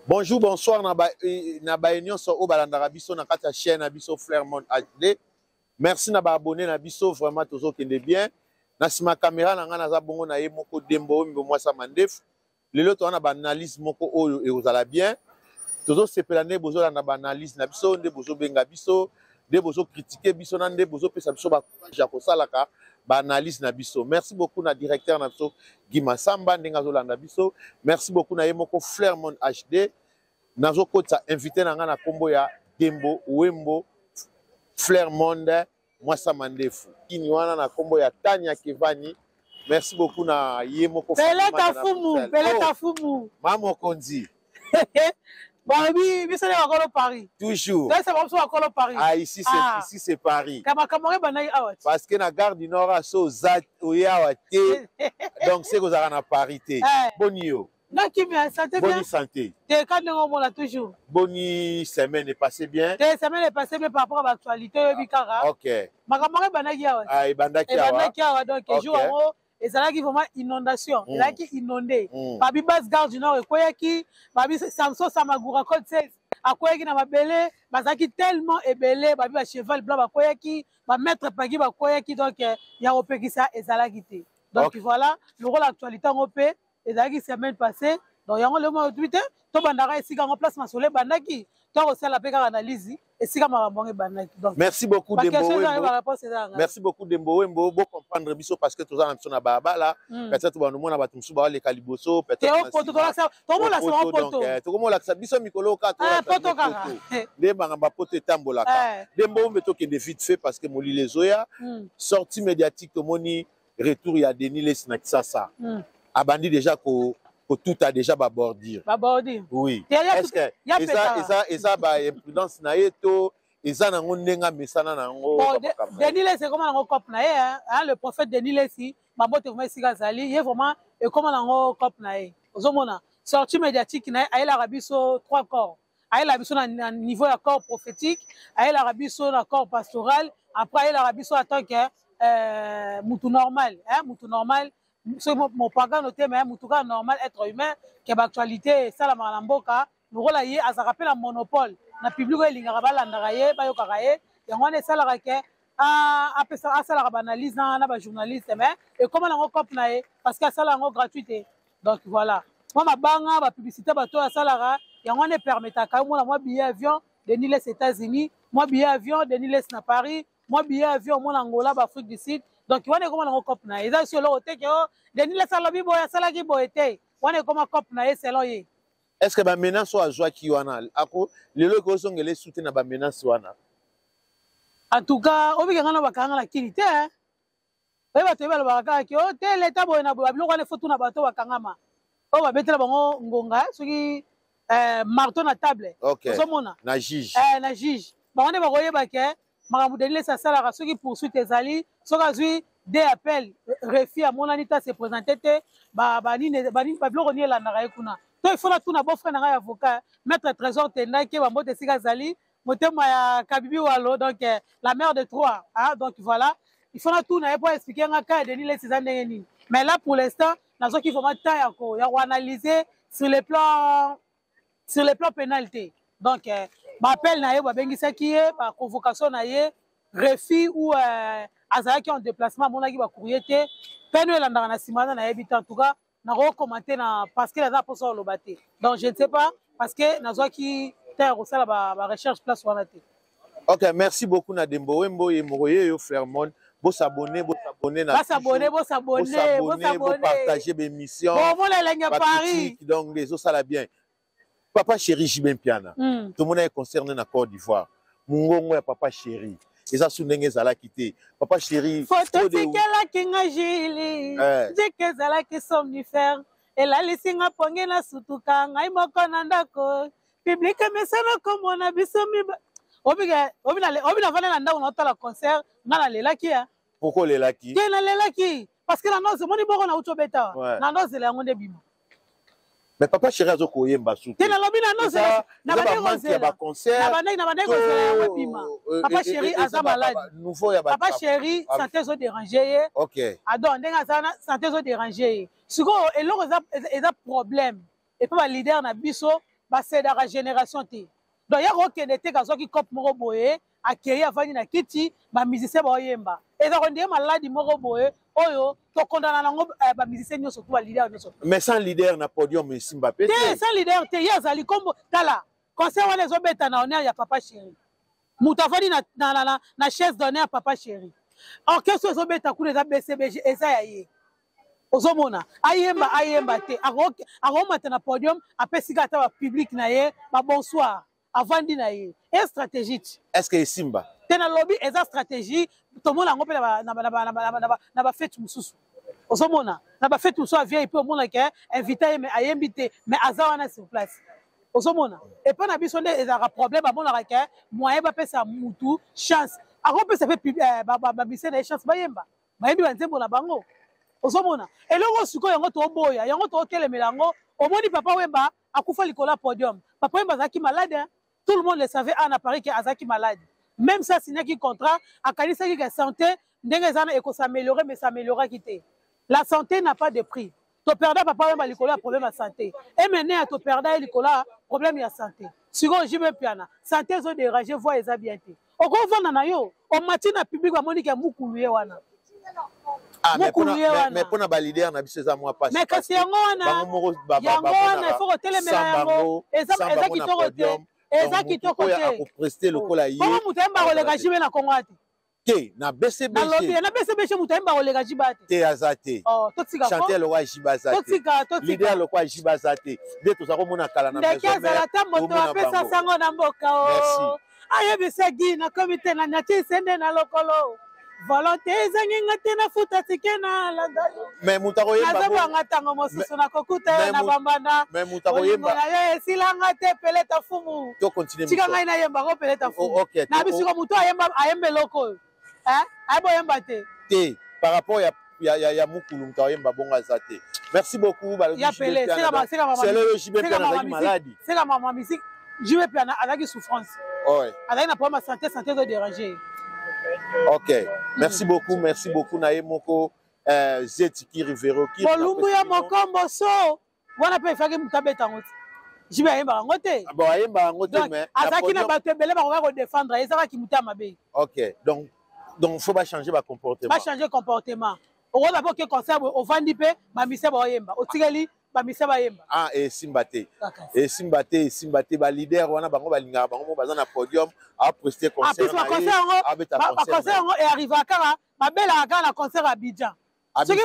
Bonjour, bonsoir, na ba union so o balandaka biso na kati ya chaîne na biso Flairmont HD. Merci na ba abonné na biso vraiment tozo kende bien. Na sima caméra na nga naza bongo na ye moko Dembo Mbo Mwasa Mandefu. Lelo to na ba analyse moko oyo e ozala bien. Tozo sepela ne bozo na ba analyse na biso nde bozo benga biso, nde bozo critiquer biso na nde bozo pesa biso ba courage ya kosalaka ba analyse na biso. Merci beaucoup na directeur na biso Guy Massamba ndenga zo landa biso. Merci beaucoup na ye moko Flairmont HD. Nazo kota invité na nga na kombo ya Dembo Wembo Flairmont Mwasa Mandefu. Kini wana na kombo ya Tania Kevani. Merci beaucoup na ye moko Peleta Fumu. Mamo Konzi. Babi, biso le wakolo Paris. Toujours. Ça va wakolo Paris. Ah ici c'est Paris. Kamore banai awat. Parce que na gare du Nord so zat oya te. Donc c'est que ça na parité. Bonio. Donc qui me santé bien. Bonne santé. T'es quand on là toujours. Bonne semaine est passée bien. T'es semaine est passée bien par rapport à l'actualité bikara. OK. Makamore banai awat. Ah ibandaki awa. Ibandaki awa donc jour en et ça là qui vraiment inondation, là qui inondé. Babi basse gare du Nord et quoi qui babi Samson Samagura code 16 à quoi qui na mabele bazaki tellement ébélé babi ba cheval blanc ba quoi qui ba mettre pagi ba quoi qui donc ya opé qui ça et ça là qui donc voilà le rôle actualité en opé et ça qui semaine passée donc yango le mois de Twitter to bandara ici en place masole bandaki to aussi la peka analyse et si comme rambonge bandaki donc merci beaucoup Dembo. Merci beaucoup Dembo Wembo bo comprendre biso parce que tous en ambition na baba là peut-être ba no mona ba tumsu ba le kaliboso peut-être poto to la ça to mo la ça poto to mo la ça biso mikolo ka to poto kaka de ba ngamba poto etambola ka Dembo Wembo to ke de vite fait parce que moli les oya sortie médiatique to moni retour ya Denis Lesnakisa ça abandi déjà ko tout a déjà babordir. Babordir. Oui. Est-ce que ça ba imprudence na yeto eza nango ndenga mesana nango. Denis c'est comment nango cop na ye hein le prophète Denis Lessi mabote vraiment sika zali ye vraiment et comment nango cop na ye. Ozomona sortie médiatique na ye la rabiso 3 corps. Aïe la rabiso na niveau ya corps prophétique, aïe la rabiso na corps pastoral, après aïe la rabiso en tant que mutu normal, hein mutu normal. Mon pagan noté mais en tout cas normal être humain que l'actualité ça la malamboka nous rôle là à ça rappelle un monopole na public il lingara balanda ye ba yoka ye yango ne ça la ke après ça ça la analyse na ba journaliste mais et comment on cop na ye parce que ça la gratuité donc voilà moi ma banga ba publicité ba to ça la yango ne permettra ka moi billet avion Denis les États-Unis moi billet avion Denis les na Paris moi billet avion moi Angola ba Afrique du Sud. Donc, on est comme un cop na. Ils ont sur le côté que Denis les salabi boya salagi boyete. On est comme un cop na selon ye. Est-ce que ba menace soit joie qui wana ako le loko songele soutien na ba menace wana. En tout cas, obi ngana bakanga la kilité hein. Ba to ba bakanga ki o te l'état boya na ba biloko na foto na bato bakanga ma. O ba betela bango ngonga soki marteau na table. Ozomona. Na juge. Na juge. Ba on est ba koyeba ke Denis ça sala ceux qui poursuit tes alliés soka zui des appels refus à mon anita se présenter bani bloko ni la na kuna to il faut la tout na beau frère na avocat maître trésor tenda ke ba mbote sika zali motema ya kabibi walo donc la mère de trois hein donc voilà il faut la tout na pour expliquer un cas Denis les nini mais là pour l'instant na zo qui vraiment temps ya analyser sur le plan pénalité donc m'appelle na ye ba bengisa ki ye ba convocation na ye refus ou azalaki en déplacement monaki ba courrier te peno elandaka na simana na yebi en tout cas na recommander na parce que la poso lobate donc je ne sais pas parce que nazwaki terre osala ba recherche place wana te. OK, merci beaucoup na Dembo Wembo et Moroye yo Flairmont. Bo s'abonner na s'abonner partager mes missions. Bon la ligne Paris. Donc les autres ça la bien. Papa chéri Jibin Piana. Tout le monde est concerné dans Côte d'Ivoire. Mungongo ya papa chéri. Et ça sounenge zala quitté. Papa chéri. Photo tikela kinga jili. Jeke zala ki somnifère. Et la lisinga ponge na sutuka ngai moko na ndako. Public mesana comme on a bisomi. Obina vana na ndako na tala concert na lelaki ya. Pourquoi lelaki? Ke na lelaki parce que na noze moni boko na uto beta. Na noze le yango nde bima. Mais papa chéri azo koyemba souti. Tena lobi na noze na ba concert. Na bande concert ya bima. Papa chéri aza malade. Nouveau ya ba. Papa chéri santé zo déranger. OK. Adon ndenga sana santé zo déranger. Siko eloko eza problème. Et pas ba leader na biso basedaka génération te donc ya kokende te kazwaki cope moko boye akei avandi na kiti bamusicien baoyemba ezako ndenge maladi moko boye oyo tokondana nango bamusicien nyonso to balider nyonso mais sans leader na podium esimba pe te sans leader te ye azali kombo tala concert wana ezobeta na honneur ya papa chéri moto avandi na chaise d'honneur ya papa chéri orchestre ezobeta kuna eza bcbg eza ya ye ozomona ayemba te akomata na podium apesika ata bapublike na ye babonsoir avandi na ye e stratégie est ce que esimba te na lobi eza stratégie tomona yango mpe na bafete mosusu ozomona na bafete mosusu avie mpe omonake invité ye mais ayembi te mais aza wana sur place ozomona epai na biso nde ezalaka problème amonaka ke moyen bapesa mutu chance akopesa mpe bamise na ye chance bayembi banzembo na bango ozomona eloko sikoyo yango toboya yango totelemela yango omoni papa wemba akufa likolo ya podium papa wemba azalaki malade hein? Tout le monde le savait en Paris que azalaki malade même ça signaki contrat akanisaki ke santé ndenge ezana ekosaméliorer mais s'amélioraki te la santé n'a pas de prix toperda papa wemba likolo ya problème ya santé et maintenant toperda ye likolo ya problème ya santé sikoyo jibe piana santé ezodérange voi eza bien te okovanda na yo omati na public bamoni ke mukulu ye wana ah mais pona ba leader na biso eza mwa passe mais kasi yango wana ifo kotelemela yango eza kitoko te eza kitoko te akopreste lokola ye bongo moto ayemba koleka jibe na kongo ate te na bcbg moto ayemba koleka jiba te aza te chanter lokwa jiba aza te leader lokwa jiba aza te nde toza komona kala na ndeke azala ta moto apesa sango na mboka o ayebisaki na komite na nyatise nde na lokolo volonté ezanginga te nafuta tike na landayo mais moto akoyemba nazobwanga ntango mosusu nakokuta ye na bambanda olingo na yo esilanga te peleta fumu tika ngai nayemba ngo peleta fumu na bisiko moto ayemba eloko oyo ayeba oyemba te te par rapport ya mukulu moto ayemba bongo aza te merci beaucoup seka mama misiki jibe piana azalaki souffrance azalaki na problème ya santé ezodérange. Ok, merci beaucoup Naemoko Zetiki Rivero qui Bolumbu ya mokombo so wana pe faki mutabeta ngoti jibe ayemba ngote bon ayemba ngote mais azaki na bato ebele ba ko défendre ezaka ki mutama be. Ok, donc faut pas changer ba comportement. Pas changer comportement. O wona po ke concert o vandi pe ba mise ba oyemba o tikeli ba mise ba yemba ah et simbate ba leader wana bango balingaka bango baza na podium a prester concert na concert et arrive à kara ba bela kara na concert à Abidjan soki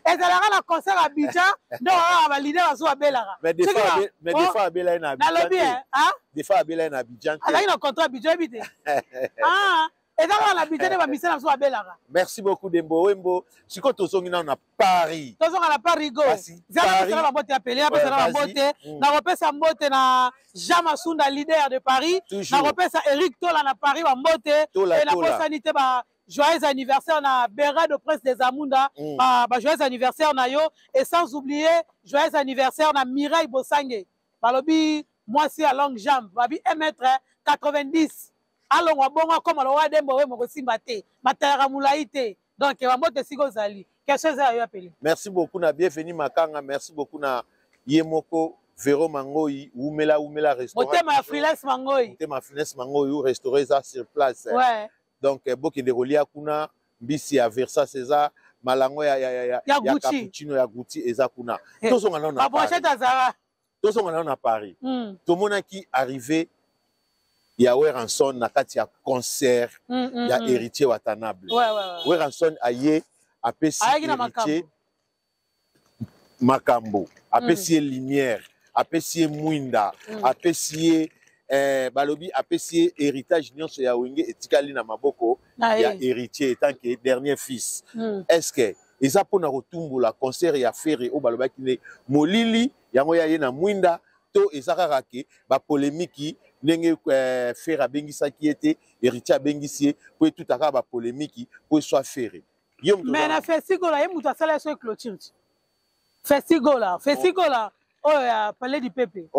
ezalaka na concert à Abidjan ndo ba leader azo abelaka mais des fois abela na Abidjan na lobi hein des fois abela na Abidjan azaki na contrat Abidjan bité ah. Merci beaucoup Dembo Wembo. Si quand tozongi na Paris. Tozonga na Paris go. Zala ba mbote appeler apesa na mbote. Na repesa mbote na Jean Masunda leader de Paris. Na repesa Eric Tola na Paris ba mbote et na posanité ba joyeux anniversaire na Béra de Prince des Amunda. Ba joyeux anniversaire na yo et sans oublier joyeux anniversaire na Mireille Bosangue. Balobi moi si à longue jambe. Babi 1m90. Alors on bongo comme le roi Dembo Wembo simba te matara mulai te donc bamote siko zali quelque chose à appeler. Merci beaucoup na bienvenue Makanga, merci beaucoup na Yemoko Vero Mangoyi Umela restaurant. Motema freelance Mangoyi. Motema freelance Mangoyi restaurant ça sur place. Ouais. Donc boki de rolia kuna mbisi à Versa César malango ya cappuccino ya Gucci eza kuna. Tozonga na Paris. Tozonga na Paris. Tout le monde qui arrivé ya Weranson na kati ya concert ya héritier Watanabe. Weranson aye apesi héritier makambo, apesi lumière, apesi mwinda, apesi balobi apesi héritage nyonso ya wenge etikali na maboko ya héritier tant que dernier fils. Est-ce que eza pona kotumbola concert ya fere o balobaki ne molili yango ya ye na mwinda to ezaka ke ba polémique ndenge faire abengisaki ete héritier abengisie po tout aka ba polémique po soit faire mais na festigola ye mutu asala so clôture festigola oh ya parler du peuple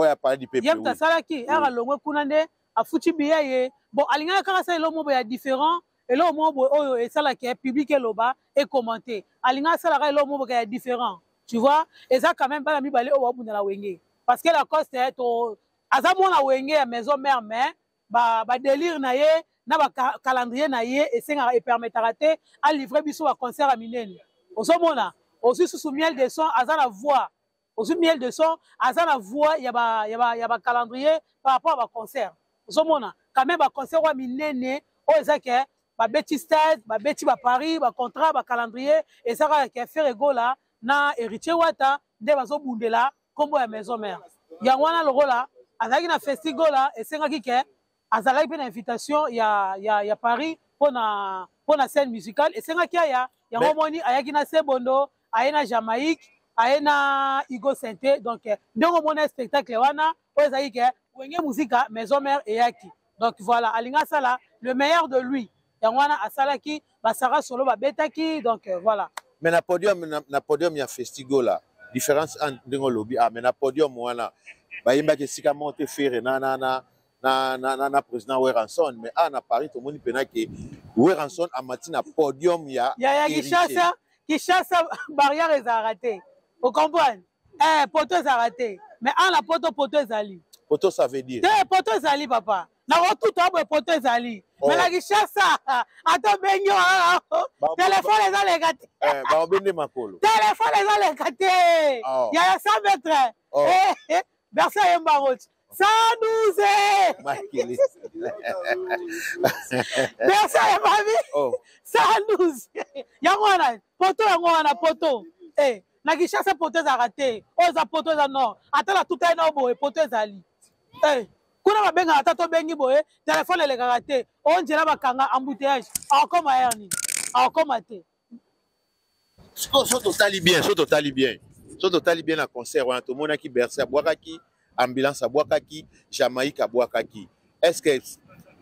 ye mutu asalaki era longwe kuna nde afuti biye ye bon alingaka kaka sa elo mobo ya différent elo mobo oyo esalaki ya public eloba et commenter alingaka asalaka elo mobo ya différent tu vois eza quand même bana mibale oyo babunda la wenge parce que Lacoste aza mona wenge ya maison mère mais ba délire na ye na ba calendrier na ye esenga e permettra te a livrer biso ba concert à minene osomona aussi sous miel de son aza na voix aussi miel de son aza na voix ya ba calendrier par rapport à ba concert osomona quand même ba concert wa minene o ezake ba beti stade ba beti ba Paris ba contrat ba calendrier et ça ka faire egola na héritier wata nde bazobundela kombo ya maison mère yango wana lokola azalaki na festigola esengaki ke azalaki mpe na invitation ya Paris mpona scène musicale esengaki aya yango moni ayaki na Sebondo aye na Jamaïque aye na Igo Sente donc ndenge omona spectacle wana oyo ezalaki ke wenge muzika maison mère eyaki donc voilà alingi asala le meilleur de lui yango wana asalaki basara solo babetaki donc voilà mais na podium ya festigola différence entre ndenge olobi mais na podium wana bayembaki esika monte fere na président Weranson mais na Paris tomoni pena ke Weranson amati na podium ya Kinshasa barrière ezalaka te vous comprenez poto ezalaka te mais na poto ezali poto ça veut dire te poto ezali papa na otuta boye poto ezali mais na Kinshasa ata bengi telefone ezaleka te baobende makolo telefone ezaleka te ya 100 mètres Bersa Yembarot. 112 Bersa Yembabi 112 yango wana poto na Kinshasa poto ezalaka te oyo eza poto eza nord atala tuta ena boye poto ezali kuna babengaka ata tobengi boye telefone elekaka te onzela bakanga embouteillage akoma yani akoma te so totali bien na concert wana tomonaki Bersa abwakaki ambulance abwakaki Jamaïque abwakaki est-ce que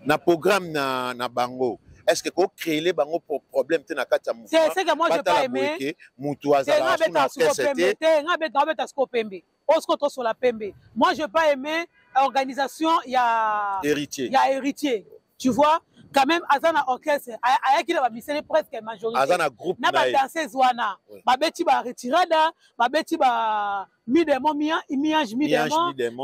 na programme na bango est-ce que ko créer bango pour problème te na kati ya mouvement c'est que moi j'ai pas aimé mutu azala na c'était nga beta sko pembe osko to sur la pembe moi j'ai pas aimé organisation héritier tu vois quand même azana orchestre ayaki na bamisele presque majorité azana groupe na ba danseuse wana babeti ba retirada babeti ba midemo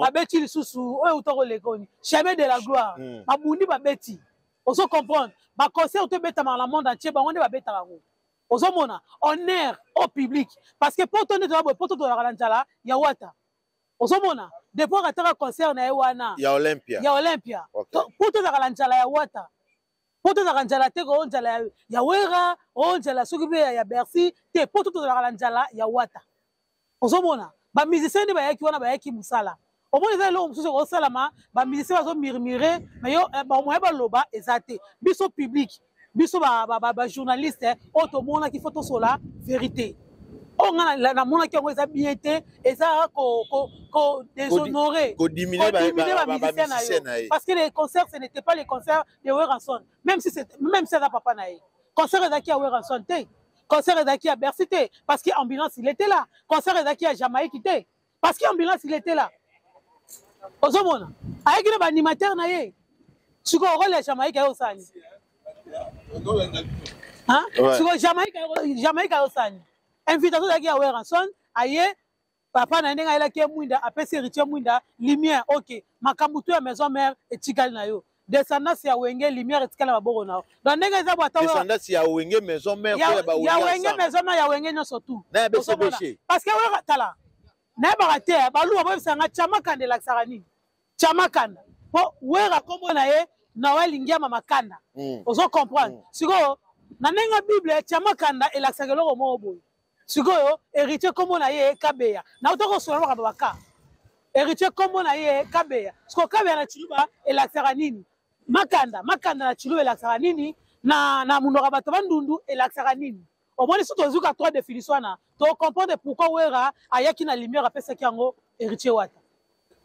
babeti lisusu oyo utoko lekoni chemin de la gloire babundi babeti oso comprendre ba concert to beta dans le monde entier bango nde babeta bango oso mona honneur au public parce que poto nde to la njala ya wata oso mona depuis ataka concert na wana ya Olympia poto la njala ya wata poto za njala te ko njala ya wera o njala soki be ya Bercy te poto to la njala ya wata ozomona ba musiciens ba yaki wana ba yaki musala omoni za lo mususu ko salama ba musiciens bazo murmurer mais yo ba moya ba loba ezate biso public biso ba journaliste o to mona ki photo sola vérité o ngana na mona ki ngo eza bien te eza ko déshonorer ko diminuer ba musiciens parce que les concerts ce n'était pas les concerts de Weranson même si ça papa naï concert ezaki à Weranson te concert ezaki à Bercy te parce que ambulance il était là concert ezaki à Jamaïque te parce que ambulance il était là ozomona ayaki na ba animateur na ye siko rôle ya Jamaïque ayo sani siko Jamaïque ayo sani invitation ezaki à Weranson aye papa na ndenge ayelaki mwinda apesi héritier mwinda lumière ok makambo to ya maison mère etikali na yo descendance ya wenge lumière etikali na maboko na yo donc ndenge eza bwata descendance ya wenge maison mère ya wenge maison mère ya wenge nyonso tout parce que wera tala nayebaka te baluba boyebisanga Tchamakanda elakisaka nini Tchamakanda po wera kombo na ye na walingiama makanda ozo comprendre sikoyo na ndenge bible Tchamakanda elakisaka eloko moko boye sikoyo héritier kombo na ye kabeya na utoko sola makambo baka héritier kombo na ye kabeya siko kabeya na chiluba elakisaka nini makanda na chiluba elakisaka nini na munoko bato bandundu elakisaka nini omoni so tozuka trois définitions wana to comprendre pourquoi wera ayaki na lumière apesaki yango héritier wata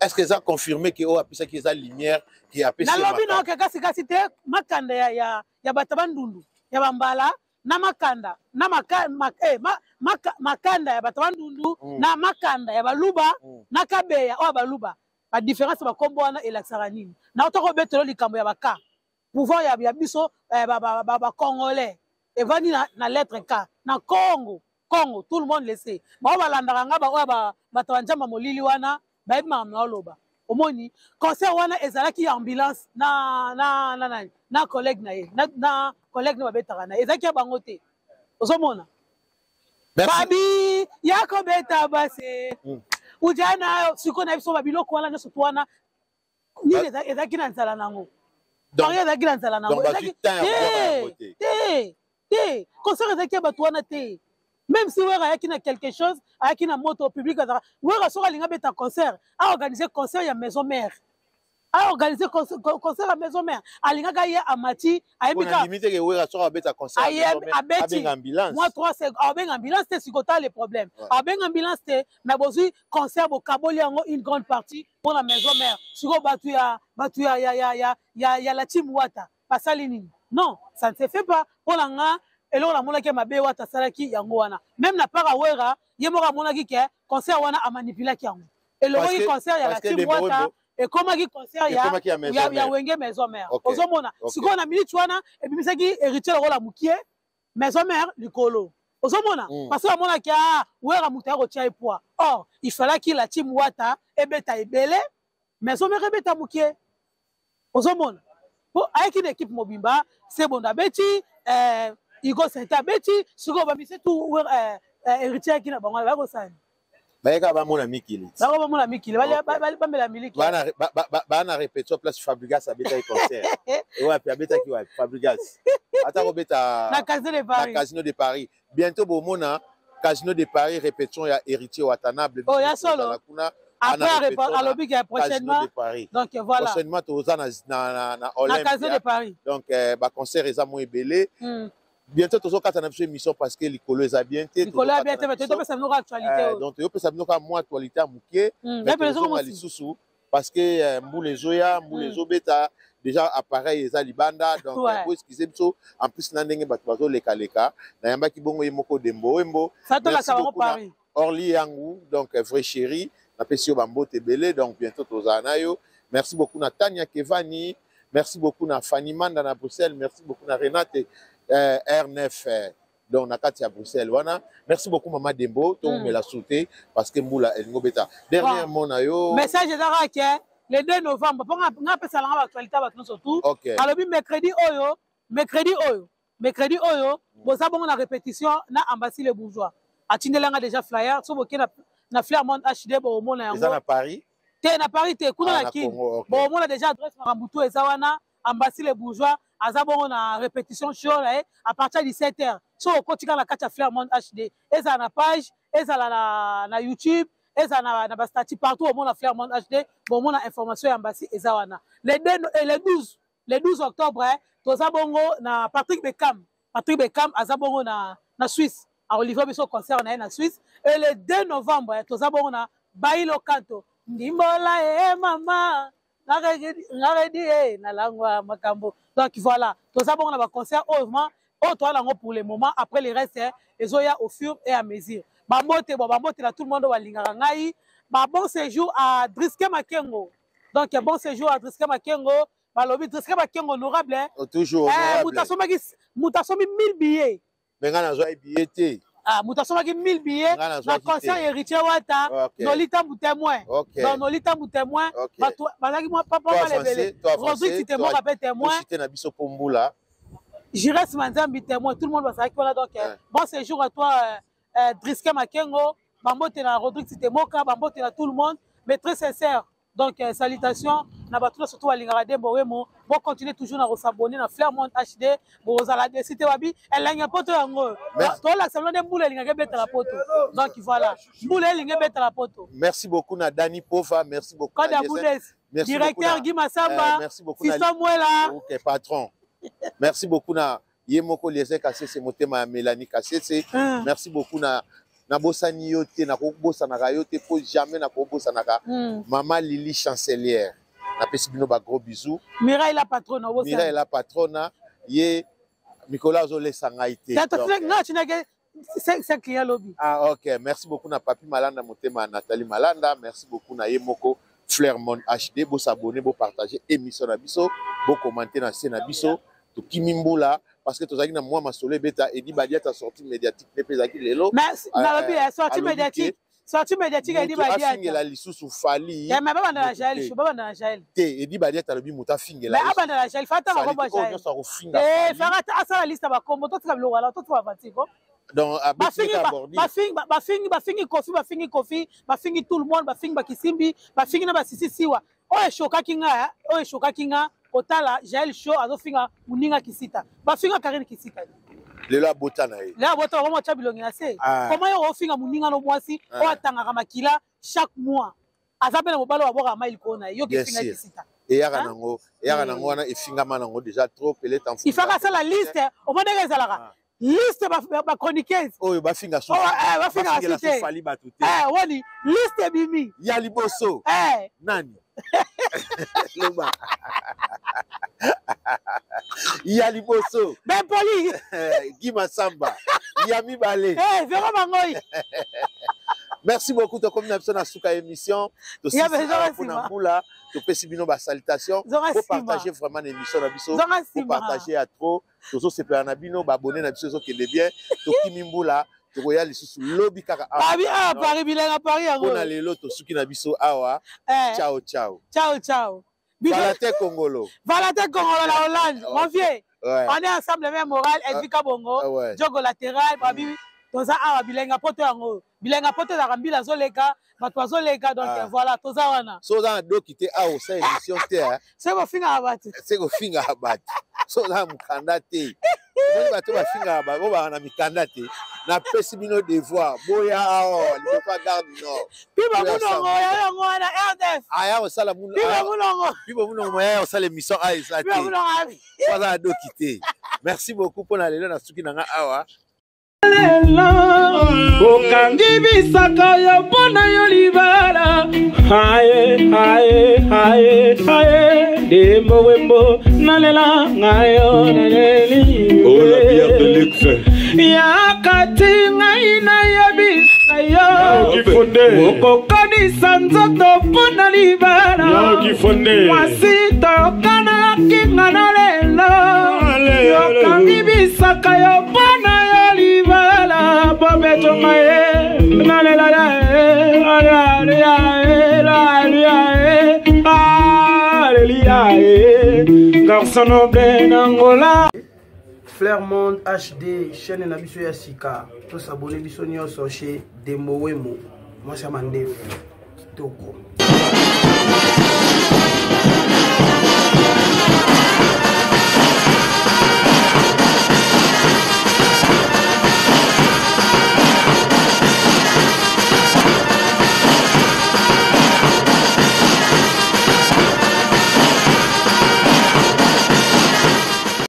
est-ce que ça confirmé que o apesaki eza lumière qui apesi nalobi na kasi te makanda ya bato bandundu ya bambala na makanda na makanda ya bato bandundu na makanda ya baluba na kabeya oyo baluba ba différence bakombo wana elakisaka nini na otoko betelo likambo ya baka pouvoir ya biso ba congolais evandi na lettre K na Congo tout le monde le sait ba balandaka nga ba bato banjamba molili wana ba ma na loba omoni concert wana ezalaki ambulance na collègue na ye na collègue na babetaka na ezalaki ya bango te ozomona babi yako beta base ujana siko na biso babiloko wana nyonso to wana nini ezalaki na nzala nango ezalaki na nzala nango te concert ezalaki ya bato wana te même si wera ayaki na quelque chose ayaki na moto public wera soki alinga beta concert aorganize concert ya maison mère aorganize concert ya maison mère alingaka ye amati ayebikabeti moi 3 secondes abenga ambulance te sikota le problème abenga ambulance te mais bozwi concert bokaboli yango une grande partie pour la maison mère siko bato ya la team wata basali nini non ça ne se fait pas pour nga eloko namonaki mabe wata asalaki yango wana même na part awera ye moko amonaki ke concert wana amanipulaki yango elongoki concert ya la team wata ekomaki concert ya wenge maison mère ozomona sikoyo na minute wana ebimisaki héritier lokola mokie maison mère likolo ozomona parce que amonaki wera moto ya kotia epoa or il falaki la team wata ebeta ebele maison mère ebeta mokie ozomona po ayaki na équipe mobimba sebonda beti Igo Senta beti siko bamise tu héritier qui na bango ba ko sani bayeka ba mona mikili ba mona mikili ba mela miliki ba na répétition place Fabregas abeta concert et ouais puis abeta ki ouais Fabregas ata ko beta na Casino de Paris bientôt bo mona Casino de Paris répétition ya héritier Watanabe oh ya solo après alobi que prochainement donc voilà prochainement toza na Olympia na Casino de Paris donc ba concert eza mo ebele bientôt tozo kata na émission parce que likolo eza bien te likolo ya bien te mais to pesa bino actualité donc yo pesa bino ka mo actualité amukie mais tozo ma lisusu parce que mbule zoya mbule zobeta déjà appareil eza libanda donc pour excuser biso en plus na ndenge bato bazo leka na yambaki bongo yemoko dembo wembo ça to la salon Paris Orly yangu donc vrai chéri na pesi yo bambote belé donc bientôt toza na yo merci beaucoup na Tania Kevani merci beaucoup na Fanny Manda na Bruxelles merci beaucoup na Renate R9 donc na kati à Bruxelles wana merci beaucoup Maman Dembo to me la sauté parce que mbula elingo beta dernièrement na yo message ezaka ke le 2 novembre po nga pesa langa actualité ba surtout alobi mercredi oyo boza bongo na répétition na ambassade les bourgeois atindelanga déjà flyer so boke na Fleur-Monde HD bo mona yango eza na Paris te na Paris te kuna na Kin bo mona déjà adresse Marambutu eza wana ambassade les bourgeois aza bongo na répétition show à partir de 17h so okotika na kati ya Fleur-Monde HD eza na page eza na YouTube eza na ba statut partout au mona Fleur-Monde HD bo mona information ya ambassade eza wana le 12 octobre toza bongo na Patrick Beckham aza bongo na Suisse a Olivier biso concert na Suisse et le 2 novembre toza bongo na Bailo Kanto ndimbola mama ngaredi na langwa makambo donc voilà toza bongo na ba concert heureusement toi lango pour le moment après le reste ezoya au fur et à mesure bambote la tout le monde walingaka ngai bon séjour à Driske Makengo donc bon séjour à Driske Makengo balobi Driske Makengo honorable toujours mutasombi 1000 billets benga na zo billet te mutasomaki 1000 billets na concert héritier wata nolita témoin donc nolita témoin bazaki moi papa lebele Rodrigue c'était moi rappel témoin cité na biso pombula Jires Manzambi témoin tout le monde bazaki voilà donc bon séjour à toi Driske Makengo bambote na Rodrigue c'était moka bambote na tout le monde mais très sincère donc salutations na batula surtout alingara dembo wemo bon continuer toujours na s'abonner na Fleur-Monde HD bozala décité wabi elanga poto yango to la salon de mbula elinga beta la poto donc voilà mbula elinga beta la poto merci beaucoup na Dani Pova merci beaucoup na directeur Guy Massamba merci beaucoup na Fiston Mwela OK patron merci beaucoup na Yemoko Liese Kasese motema ya Mélanie Kasese merci beaucoup na bosani yo te na kobosa na yo te po jamais na kobosa na maman Lily chancelière na pesi bino ba gros bisous Mireille la patronne Mireille la patronne ye Nicolas Zole sangaite c'est client lobby OK merci beaucoup na Papi Malanda motema Nathalie Malanda merci beaucoup na Yemoko Fleur-Monde HD bo s'abonner bo partager émission na biso bo commenter na scène na biso to Kimimbula parce que tozaki na moi masolo beta edi badia ta sortie médiatique ne pezaki lelo merci na lobi sortie médiatique sortie médiatique edi badia afingela lisusu fali ya mais baba na Jaël show baba na Jaël te edi badia talobi muta fingela mais abanda na Jaël fata ko ba Jaël fera asa la liste ba kombo to tika biloko ala to to batiko donc bafingi kofi bafingi tout le monde bafingi bakisimbi bafingi na basisi siwa oyo shokaki nga kotala Jaël show azofinga muninga kisita bafinga Karine kisita lelo abota na ye lelo abota vraiment cha bilongi na se comment yo ofinga muninga no mwasi o atangaka makila chaque mois azabe na mobalo wa boka mail kona yo kifinga kisita eyaka nango wana efingama nango déjà trop pele temps il faut que ça la liste au moins des ezalaka liste ba chroniqueuse oyo bafinga so bafinga cité fali batute woni liste bimi ya liboso nani loba ya liboso ben poli Guy Samba ya mibale vraiment mangoi. Merci beaucoup to comme na na suka émission to si na mbula to pesi bino ba salutation pour partager vraiment l'émission na biso pour partager à trop to so se na bino ba abonner na biso so kende bien to kimimbula to koya lisusu lobi kaka abi Paris bilenga Paris yango na lelo to suki na biso awa ciao ciao Valate Congolo la Hollande mon vieux on est ensemble même moral Edvika Bongo Jogo latéral babi toza awa bilenga poto yango bilenga poto za kambila zoleka bato azoleka donc voilà toza wana so za dokite awo sa émission te c'est ko finga abati so za mukanda te boni bato ba finga ba bo ba na mikanda te na pesi bino devoir boya awo liboka garde nord piba munongo ya ngwana RDF aya osala piba munongo ya osala émission aisa te so za dokite merci beaucoup pour na lelo na suki nanga awa okangi bisaka yo mpona yo libala aye dembo wembo nalela ngayo neleli yakati ngai nayebisa yo okokanisa nzoto mpona libala mwasi tokanaki nga na lelo okangi bisaka yo mpona yo libala bobeto ngaye nalela garçon noble nangola Flairmont HD chaîne na biso ya sika to s'abonner biso nyonso chez Dembo Wemo moi ça mande kitoko